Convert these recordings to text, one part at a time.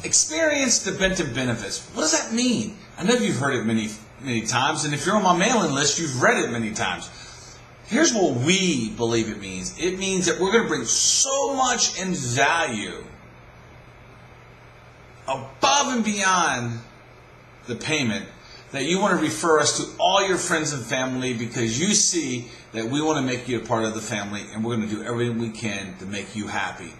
Experience the Benton benefits. What does that mean? I know you've heard it many times, and if you're on my mailing list, you've read it many times. Here's what we believe it means. It means that we're going to bring so much in value above and beyond the payment that you want to refer us to all your friends and family, because you see that we want to make you a part of the family, and we're going to do everything we can to make you happy.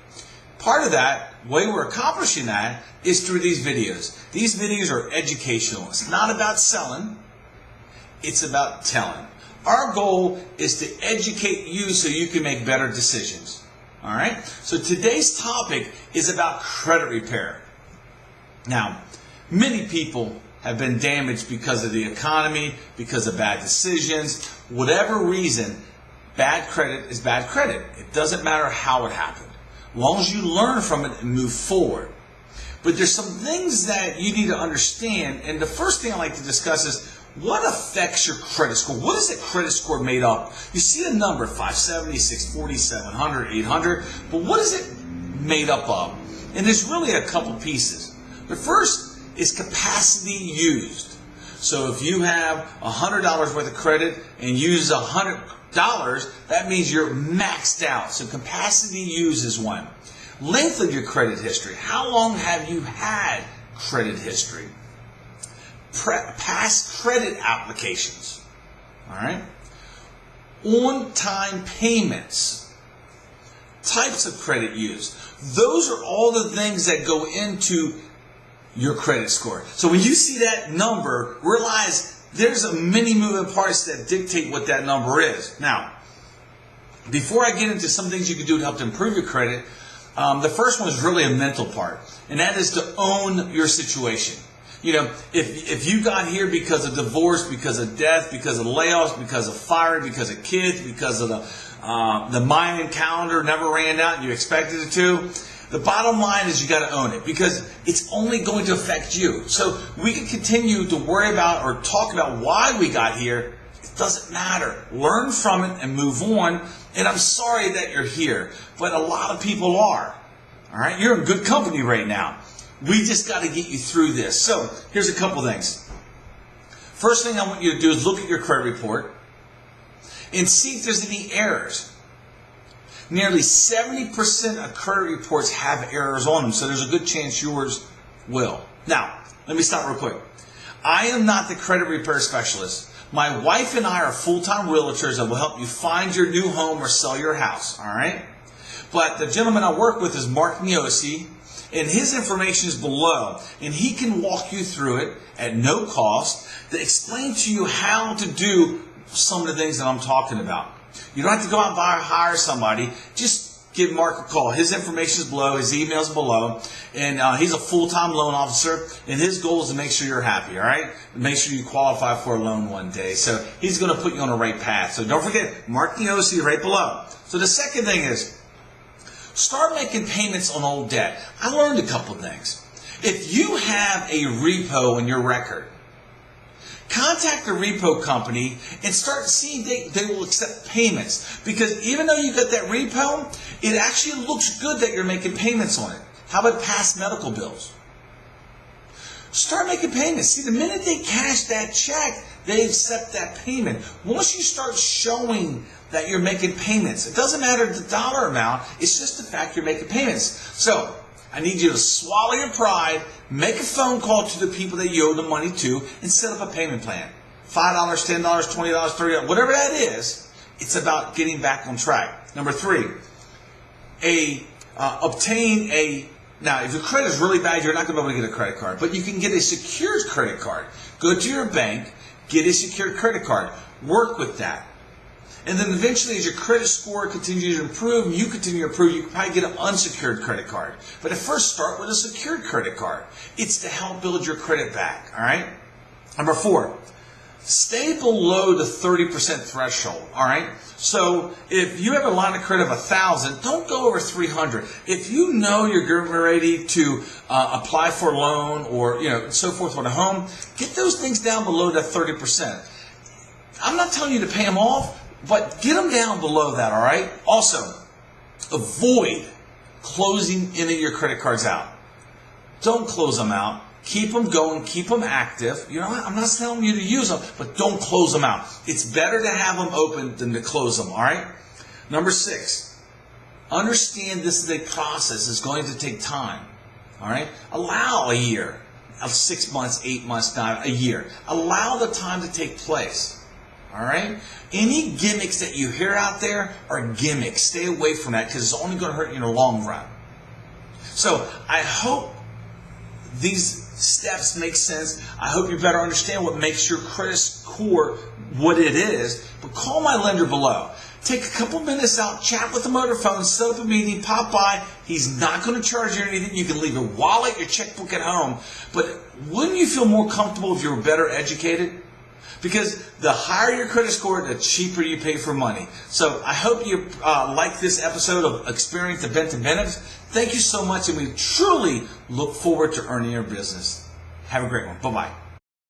Part of that, way we're accomplishing that, is through these videos. These videos are educational. It's not about selling. It's about telling. Our goal is to educate you so you can make better decisions. All right? So today's topic is about credit repair. Now, many people have been damaged because of the economy, because of bad decisions. Whatever reason, bad credit is bad credit. It doesn't matter how it happened, as long as you learn from it and move forward. But there's some things that you need to understand, and the first thing I like to discuss is what affects your credit score. What is that credit score made up? You see a number, 570, 640, 700, 800, but what is it made up of? And there's really a couple pieces. The first is capacity used. So if you have $100 worth of credit and use $100, that means you're maxed out. So capacity used is one. Length of your credit history. How long have you had credit history? Past credit applications. All right. On-time payments. Types of credit used. Those are all the things that go into your credit score. So when you see that number, realize there's many moving parts that dictate what that number is. Now, before I get into some things you can do to help to improve your credit, the first one is really a mental part, and that is to own your situation. You know, if you got here because of divorce, because of death, because of layoffs, because of fire, because of kids, because of the Mayan calendar never ran out and you expected it to, the bottom line is you got to own it, because it's only going to affect you. So we can continue to worry about or talk about why we got here. It doesn't matter. Learn from it and move on. And I'm sorry that you're here, but a lot of people are. All right, you're in good company right now. We just got to get you through this. So here's a couple things. First thing I want you to do is look at your credit report and see if there's any errors. Nearly 70% of credit reports have errors on them, so there's a good chance yours will. Now, let me stop real quick. I am not the credit repair specialist. My wife and I are full-time realtors that will help you find your new home or sell your house, all right? But the gentleman I work with is Mark Niosi, and his information is below, and he can walk you through it at no cost to explain to you how to do some of the things that I'm talking about. You don't have to go out and hire somebody. Just give Mark a call. His information is below. His email is below. And he's a full-time loan officer. And his goal is to make sure you're happy, all right? Make sure you qualify for a loan one day. So he's going to put you on the right path. So don't forget, Mark Niosi right below. So the second thing is, start making payments on old debt. I learned a couple things. If you have a repo in your record, contact the repo company and start seeing they will accept payments. Because even though you got that repo, it actually looks good that you're making payments on it. How about past medical bills? Start making payments. See, the minute they cash that check, they accept that payment. Once you start showing that you're making payments, it doesn't matter the dollar amount, it's just the fact you're making payments. So, I need you to swallow your pride, make a phone call to the people that you owe the money to, and set up a payment plan. $5, $10, $20, $30, whatever that is, it's about getting back on track. Number three, now if your credit is really bad, you're not going to be able to get a credit card, but you can get a secured credit card. Go to your bank, get a secured credit card, work with that. And then eventually, as your credit score continues to improve and you continue to improve, you can probably get an unsecured credit card. But at first, start with a secured credit card. It's to help build your credit back, all right? Number four, stay below the 30% threshold, all right? So if you have a line of credit of 1,000, don't go over 300. If you know you're getting ready to apply for a loan or so forth on a home, get those things down below that 30%. I'm not telling you to pay them off, but get them down below that, all right? Also, avoid closing any of your credit cards out. Don't close them out. Keep them going. Keep them active. You know, I'm not telling you to use them, but don't close them out. It's better to have them open than to close them, all right? Number 6, understand this is a process. It's going to take time, all right? Allow a year, 6 months, 8 months, a year. Allow the time to take place, all right? Any gimmicks that you hear out there are gimmicks. Stay away from that because it's only going to hurt you in the long run. So I hope these steps make sense. I hope you better understand what makes your credit score what it is. But call my lender below. Take a couple minutes out, chat with him over the phone, set up a meeting, pop by. He's not going to charge you anything. You can leave your wallet, your checkbook at home. But wouldn't you feel more comfortable if you were better educated? Because the higher your credit score, the cheaper you pay for money. So I hope you like this episode of Experience the Benton Benefits. Thank you so much, and we truly look forward to earning your business. Have a great one. Bye-bye.